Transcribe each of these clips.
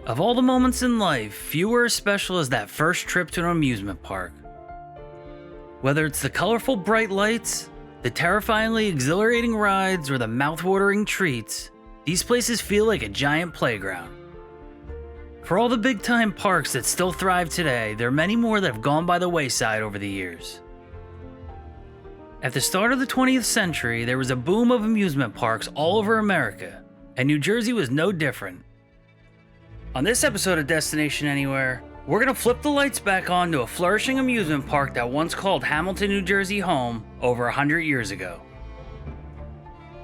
Of all the moments in life, few are as special as that first trip to an amusement park. Whether it's the colorful bright lights, the terrifyingly exhilarating rides, or the mouth-watering treats, these places feel like a giant playground. For all the big-time parks that still thrive today, there are many more that have gone by the wayside over the years. At the start of the 20th century, there was a boom of amusement parks all over America, and New Jersey was no different. On this episode of Destination Anywhere, we're going to flip the lights back on to a flourishing amusement park that once called Hamilton, New Jersey home over 100 years ago.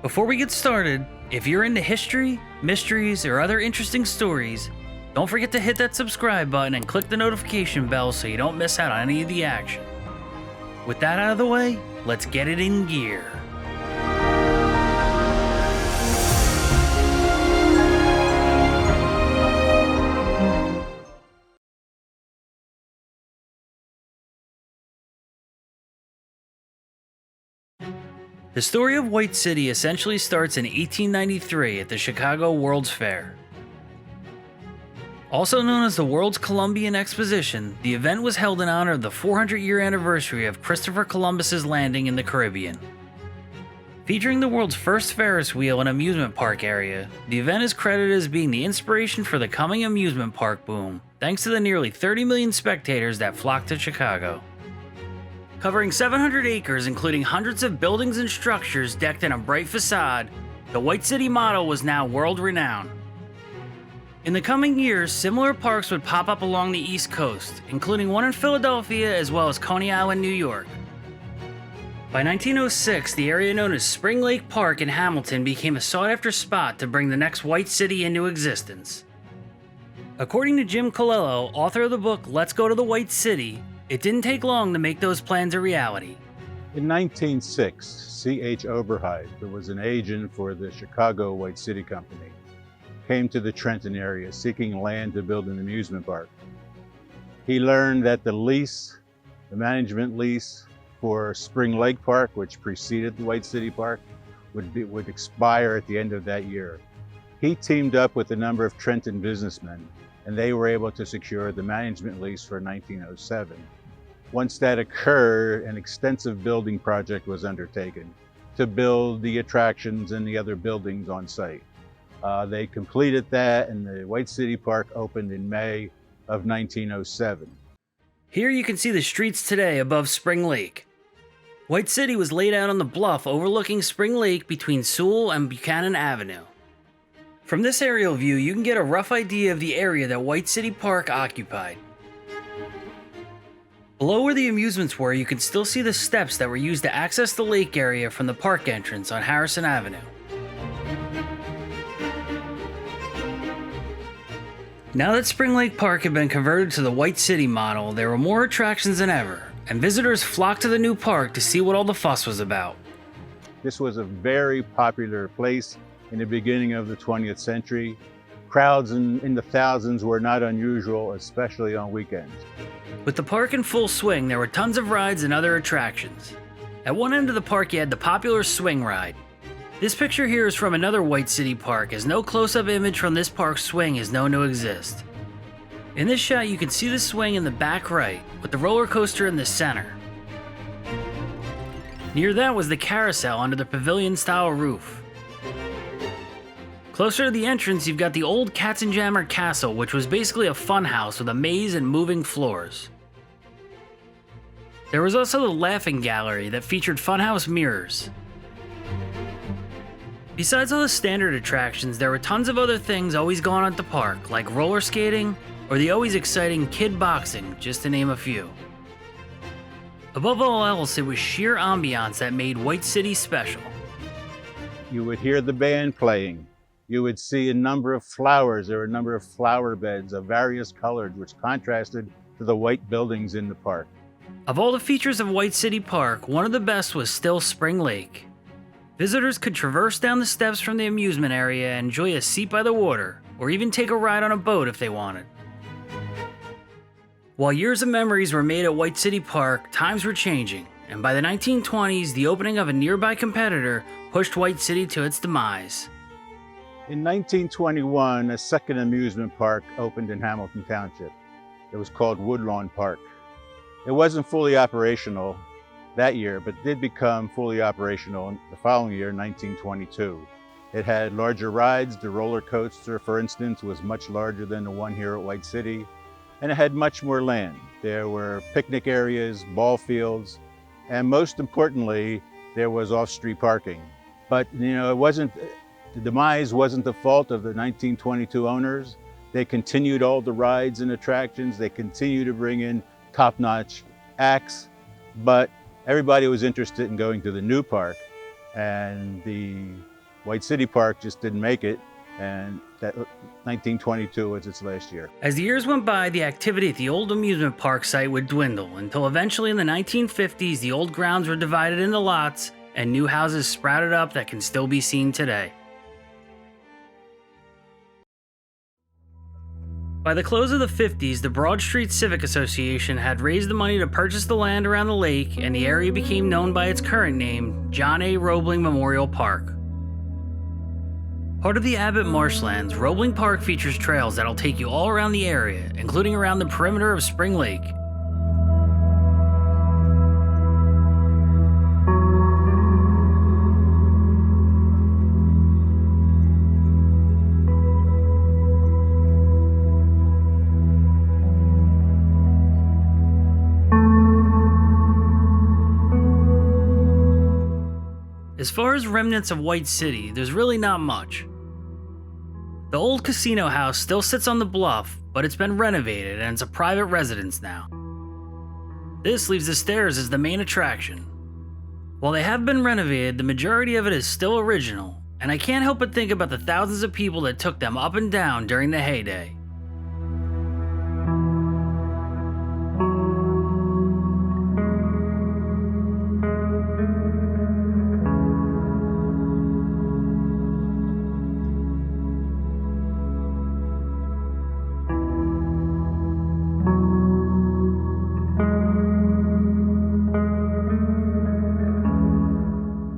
Before we get started, if you're into history, mysteries, or other interesting stories, don't forget to hit that subscribe button and click the notification bell so you don't miss out on any of the action. With that out of the way, let's get it in gear. The story of White City essentially starts in 1893 at the Chicago World's Fair. Also known as the World's Columbian Exposition, the event was held in honor of the 400-year anniversary of Christopher Columbus's landing in the Caribbean. Featuring the world's first Ferris wheel and amusement park area, the event is credited as being the inspiration for the coming amusement park boom, thanks to the nearly 30 million spectators that flocked to Chicago. Covering 700 acres, including hundreds of buildings and structures decked in a bright facade, the White City model was now world-renowned. In the coming years, similar parks would pop up along the East Coast, including one in Philadelphia as well as Coney Island, New York. By 1906, the area known as Spring Lake Park in Hamilton became a sought-after spot to bring the next White City into existence. According to Jim Colello, author of the book Let's Go to the White City, it didn't take long to make those plans a reality. In 1906, C.H. Oberheide, who was an agent for the Chicago White City Company, came to the Trenton area seeking land to build an amusement park. He learned that the management lease for Spring Lake Park, which preceded the White City Park, would expire at the end of that year. He teamed up with a number of Trenton businessmen, and they were able to secure the management lease for 1907. Once that occurred, an extensive building project was undertaken to build the attractions and the other buildings on site. They completed that, and the White City Park opened in May of 1907. Here you can see the streets today above Spring Lake. White City was laid out on the bluff overlooking Spring Lake between Sewell and Buchanan Avenue. From this aerial view, you can get a rough idea of the area that White City Park occupied. Below where the amusements were, you can still see the steps that were used to access the lake area from the park entrance on Harrison Avenue. Now that Spring Lake Park had been converted to the White City model, there were more attractions than ever, and visitors flocked to the new park to see what all the fuss was about. This was a very popular place in the beginning of the 20th century. Crowds in the thousands were not unusual, especially on weekends. With the park in full swing, there were tons of rides and other attractions. At one end of the park, you had the popular swing ride. This picture here is from another White City park, as no close-up image from this park's swing is known to exist. In this shot, you can see the swing in the back right, with the roller coaster in the center. Near that was the carousel under the pavilion-style roof. Closer to the entrance, you've got the old Katzenjammer Castle, which was basically a funhouse with a maze and moving floors. There was also the Laughing Gallery that featured funhouse mirrors. Besides all the standard attractions, there were tons of other things always going on at the park, like roller skating or the always exciting kid boxing, just to name a few. Above all else, it was sheer ambiance that made White City special. You would hear the band playing. You would see a number of flowers. There were a number of flower beds of various colors, which contrasted to the white buildings in the park. Of all the features of White City Park, one of the best was still Spring Lake. Visitors could traverse down the steps from the amusement area and enjoy a seat by the water, or even take a ride on a boat if they wanted. While years of memories were made at White City Park, times were changing, and by the 1920s, the opening of a nearby competitor pushed White City to its demise. In 1921, a second amusement park opened in Hamilton Township. It was called Woodlawn Park. It wasn't fully operational that year, but did become fully operational the following year, 1922. It had larger rides. The roller coaster, for instance, was much larger than the one here at White City, and it had much more land. There were picnic areas, ball fields, and most importantly, there was off-street parking. But the demise wasn't the fault of the 1922 owners. They continued all the rides and attractions. They continued to bring in top-notch acts, but everybody was interested in going to the new park, and the White City Park just didn't make it, and that 1922 was its last year. As the years went by, the activity at the old amusement park site would dwindle until eventually in the 1950s, the old grounds were divided into lots and new houses sprouted up that can still be seen today. By the close of the 50s, the Broad Street Civic Association had raised the money to purchase the land around the lake, and the area became known by its current name, John A. Roebling Memorial Park. Part of the Abbott Marshlands, Roebling Park features trails that'll take you all around the area, including around the perimeter of Spring Lake. As far as remnants of White City, there's really not much. The old casino house still sits on the bluff, but it's been renovated and it's a private residence now. This leaves the stairs as the main attraction. While they have been renovated, the majority of it is still original, and I can't help but think about the thousands of people that took them up and down during the heyday.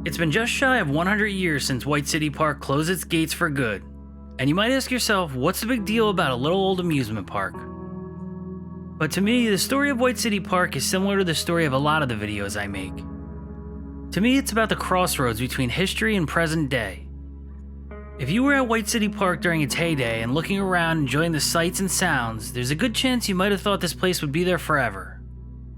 It's been just shy of 100 years since White City Park closed its gates for good. And you might ask yourself, what's the big deal about a little old amusement park? But to me, the story of White City Park is similar to the story of a lot of the videos I make. To me, it's about the crossroads between history and present day. If you were at White City Park during its heyday and looking around enjoying the sights and sounds, there's a good chance you might have thought this place would be there forever.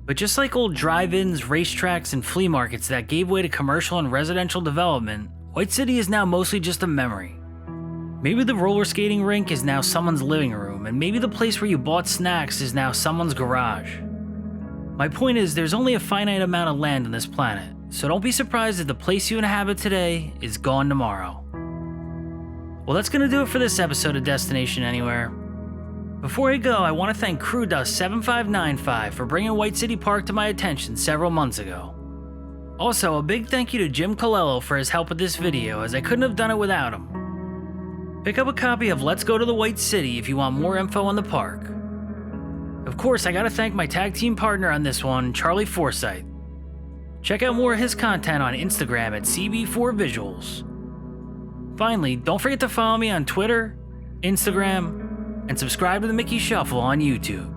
But just like old drive-ins, racetracks, and flea markets that gave way to commercial and residential development, White City is now mostly just a memory. Maybe the roller skating rink is now someone's living room, and maybe the place where you bought snacks is now someone's garage. My point is, there's only a finite amount of land on this planet, so don't be surprised if the place you inhabit today is gone tomorrow. Well, that's gonna do it for this episode of Destination Anywhere. Before I go, I want to thank CrewDust7595 for bringing White City Park to my attention several months ago. Also, a big thank you to Jim Colello for his help with this video, as I couldn't have done it without him. Pick up a copy of Let's Go to the White City if you want more info on the park. Of course, I gotta thank my tag team partner on this one, Charlie Forsyth. Check out more of his content on Instagram at CB4Visuals. Finally, don't forget to follow me on Twitter, Instagram, and subscribe to the Mickey Shuffle on YouTube.